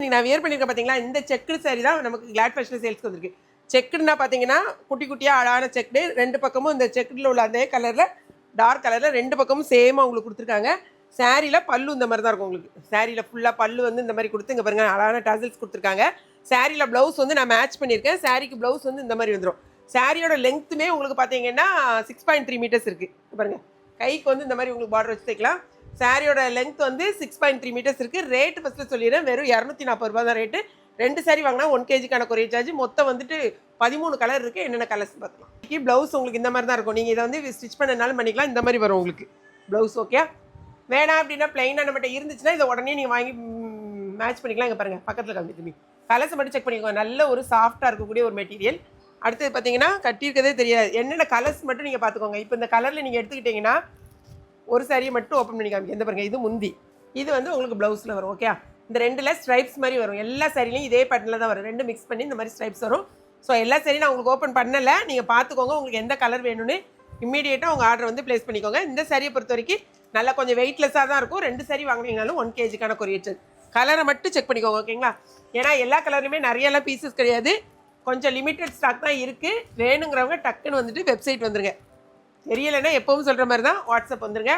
இன்றைக்கி நான் வியர் பண்ணியிருக்கேன் பார்த்தீங்களா, இந்த செக்குடு சாரி தான் நமக்கு கிளாட் ஃபேஷனில் சேல்ஸ்க்கு வந்திருக்கு. செக்குடுனா பார்த்தீங்கன்னா குட்டி குட்டியாக அழகான செக்குடு, 2 பக்கமும் இந்த செக்குடில் உள்ள அதே கலரில் டார்க் கலரில் 2 பக்கமும் சேமாக உங்களுக்கு கொடுத்துருக்காங்க. சாரியில் பல்லு இந்த மாதிரி தான் இருக்கும் உங்களுக்கு. சாரியில் ஃபுல்லாக பல்லு வந்து இந்த மாதிரி கொடுத்து இங்கே பாருங்கள் அழகான டசல்ஸ் கொடுத்துருக்காங்க. சாரியில் ப்ளவுஸ் வந்து நான் மேட்ச் பண்ணியிருக்கேன். சாரிக்கு ப்ளவுஸ் வந்து இந்த மாதிரி வந்துடும். சாரியோட லெங்க்த்துமே உங்களுக்கு பார்த்தீங்கன்னா 6.3 மீட்டர்ஸ் இருக்குது. பாருங்கள் கைக்கு வந்து இந்த மாதிரி உங்களுக்கு பார்டர் வச்சு தைக்கலாம். சாரியோட லெங்த் வந்து 6.3 மீட்டர்ஸ் இருக்குது. ரேட்டு ஃபஸ்ட்டில் சொல்லிடுறேன், வெறும் 240 ரூபா தான் ரேட்டு. 2 சாரி வாங்கினா 1 kgக்கான கொரியர் சார்ஜ். மொத்தம் வந்துட்டு 13 கலர் இருக்குது. என்னென்ன கலர்ஸ் பார்த்துக்கலாம். ப்ளவுஸ் உங்களுக்கு இந்த மாதிரி தான் இருக்கும். நீங்கள் இதை வந்து ஸ்டிச் பண்ணனாலும் பண்ணிக்கலாம். இந்த மாதிரி வரும் உங்களுக்கு ப்ளவுஸ். ஓகே, வேணாம் அப்படின்னா பிளைனாக நம்மகிட்ட இருந்துச்சுன்னா இதை உடனே நீங்கள் வாங்கி மேட்ச் பண்ணிக்கலாம். இங்கே பாருங்கள் பக்கத்தில் காமிச்சு கலர்ஸை மட்டும் செக் பண்ணிக்கோங்க. நல்ல ஒரு சாஃப்டாக இருக்கக்கூடிய ஒரு மெட்டீரியல். அடுத்தது பார்த்தீங்கன்னா கட்டியிருக்கதே தெரியாது. என்னென்ன கலர்ஸ் மட்டும் நீங்கள் பார்த்துக்கோங்க. இப்போ இந்த கலரில் நீங்கள் எடுத்துக்கிட்டிங்கன்னா ஒரு சாரியை மட்டும் ஓப்பன் பண்ணி காமிக்க. எந்த பாருங்கள், இது முந்தி, இது வந்து உங்களுக்கு ப்ளவுஸில் வரும். ஓகே, இந்த 2ல் ஸ்ட்ரைப்ஸ் மாதிரி வரும். எல்லா சாரிலையும் இதே பேட்டர்னில் தான் வரும். 2 மிக்ஸ் பண்ணி இந்த மாதிரி ஸ்ட்ரைப்ஸ் வரும். ஸோ எல்லா சாரியும் நான் உங்களுக்கு ஓப்பன் பண்ணலை. நீங்கள் பார்த்துக்கோங்க. உங்களுக்கு எந்த கலர் வேணும்னு இம்மீடியட்டாக உங்கள் ஆர்டர் வந்து ப்ளேஸ் பண்ணிக்கோங்க. இந்த சாரியை பொறுத்த வரைக்கும் நல்லா கொஞ்சம் வெயிட்லெஸ்ஸாக தான் இருக்கும். 2 சாரி வாங்கினீங்கனாலும் 1 kgக்கான கொரியர் சார்ஜ். கலரை மட்டும் செக் பண்ணிக்கோங்க. ஓகேங்களா, ஏன்னா எல்லா கலருமே நிறையெல்லாம் பீசஸ் கிடையாது. கொஞ்சம் லிமிட்டட் ஸ்டாக் தான் இருக்குது. வேணுங்கிறவங்க டக்குன்னு வந்துட்டு வெப்சைட் வந்துருங்க. தெரியலைன்னா எப்பவும் சொல்கிற மாதிரி தான் வாட்ஸ்அப் வந்துருங்க.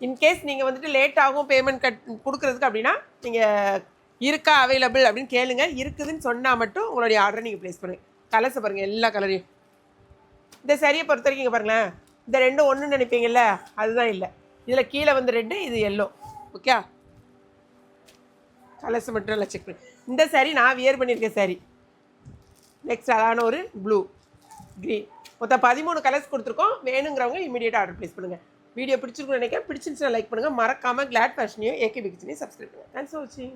இன்கேஸ் நீங்கள் வந்துட்டு லேட் ஆகும் பேமெண்ட் கொடுக்குறதுக்கு அப்படின்னா நீங்கள் இருக்கா அவைலபிள் அப்படின்னு கேளுங்க. இருக்குதுன்னு சொன்னால் மட்டும் உங்களுடைய ஆர்டரை நீங்கள் ப்ளேஸ் பண்ணுங்கள். கலர்ஸை பாருங்கள், எல்லா கலரையும். இந்த சரியை பொறுத்த வரைக்கும் இங்கே பாருங்களேன், இந்த 2 ஒன்றுன்னு நினைப்பீங்கல்ல, அதுதான் இல்லை. இதில் கீழே வந்து ரெட்டு, இது எல்லோ. ஓகே, கலர்ஸை மட்டும் நல்லா செக் பண்ணி. இந்த சாரி நான் வியர் பண்ணியிருக்கேன் சாரி. நெக்ஸ்ட் அதான ஒரு ப்ளூ, க்ரீன், மொத்தம் 13 கலர்ஸ் கொடுத்துருக்கோம். வேணுங்கிறவங்க இமீடியட்டாக ஆர்டர் ப்ளேஸ் பண்ணுங்கள். வீடியோ பிடிச்சிருக்குன்னு நினைக்கிறேன். பிடிச்சிருந்துச்சுன்னா லைக் பண்ணுங்கள். மறக்காமல் கிளாட் ஃபேஷனையும் ஏகேபி கிச்சனையும் சப்ஸ்கிரைப் பண்ணுங்கள். தேங்க்ஸ் ஃபார் வாட்சிங்.